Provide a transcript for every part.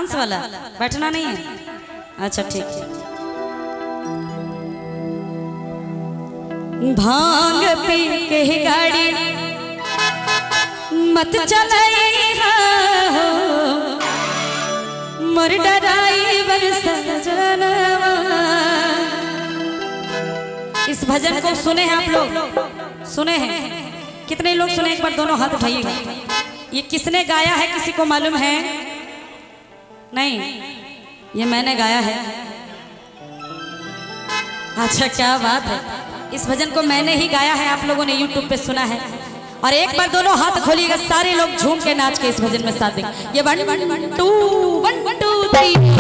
Dance वाला बैठना नहीं है। अच्छा ठीक है। भांग पी के गाड़ी मत चलाई हो, मोर ड्राइवर सजनवा। इस भजन को सुने हैं आप लोग? सुने हैं? कितने लोग सुने? एक बार दोनों हाथ उठाइएगा। ये किसने गाया है, किसी को मालूम है? नहीं, ये मैंने गाया है। अच्छा क्या बात है, इस भजन को मैंने ही गाया है, आप लोगों ने YouTube पे सुना है। और एक बार दोनों हाथ खोलिएगा, सारे लोग झूम के नाच के इस भजन में साथ देंगे। ये 1 2 1 2 3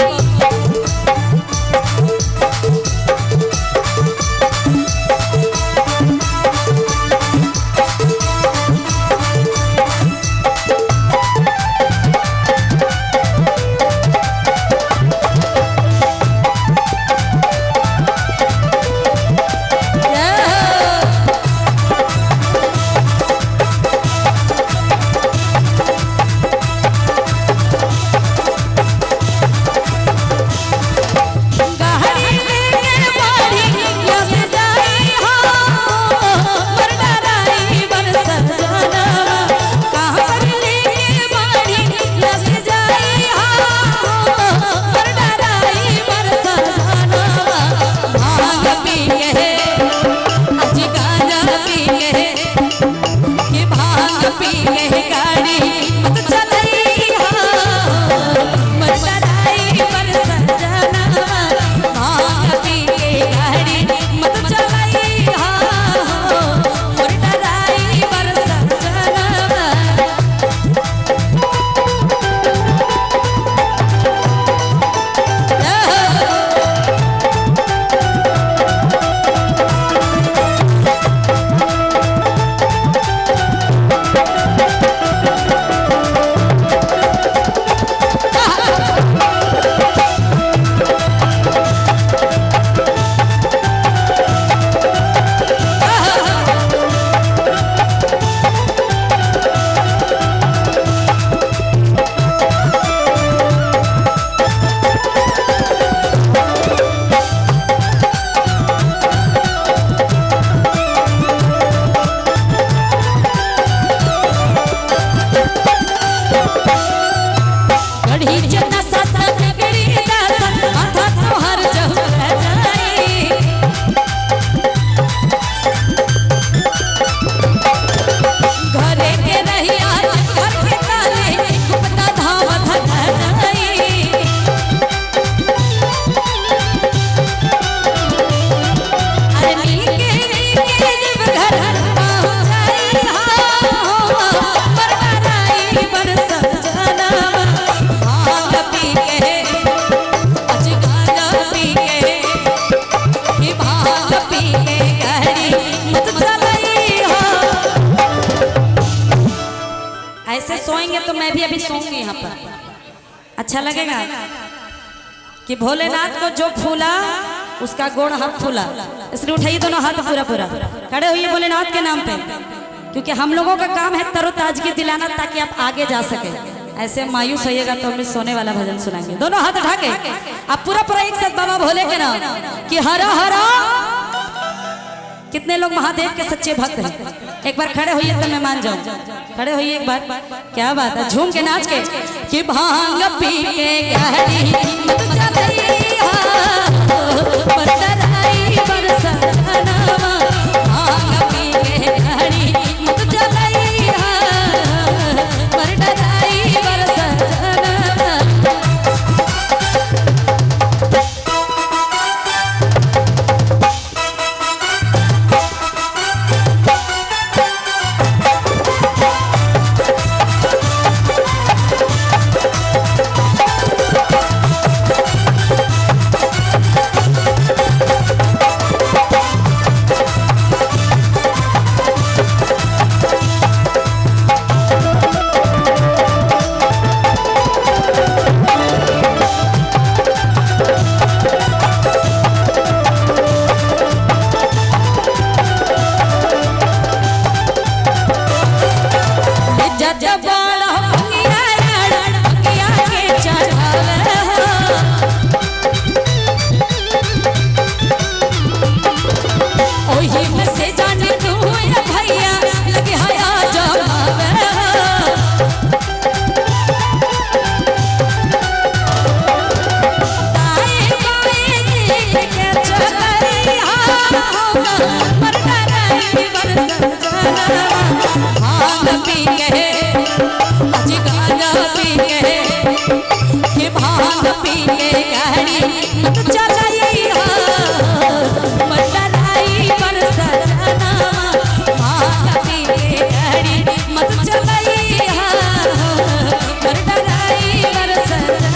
ऐसे सोएंगे तो मैं भी अभी सोऊंगी यहाँ पर। अच्छा लगेगा कि भोलेनाथ को जो फूला उसका गोड़ हाथ फूला। इसलिए उठाइए दोनों हाथ पूरा पूरा, खड़े होइए भोलेनाथ के नाम पे, क्योंकि हम लोगों का काम है तरोताजगी दिलाना ताकि आप आगे जा सके। ऐसे मायूस होइएगा तो हमें सोने वाला भजन सुनाएंगे। दोनों हाथ उठा के आप पूरा पूरा एक साथ बाबा भोले के नाम कि हरा हरा। कितने लोग महादेव के सच्चे भक्त हैं? एक बार खड़े होइए तो मैं मान जाऊं। खड़े होइए एक बार, क्या बात है, झूम के नाच के कि भांग पी के गहरी मत चलैया बरसराई बरसनवा। भांग पी के गहरी मत चलैया बरसराई बरसनवा। कि भांग पी के गाड़ी मत चलइहा मटराई पर सजना भांग पी के गाड़ी मत चलइहा मटराई पर सजना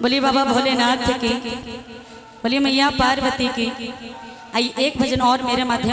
बोलिए बाबा भोलेनाथ की, बोलिए मैया पार्वती की। आई एक भजन और मेरे माध्यम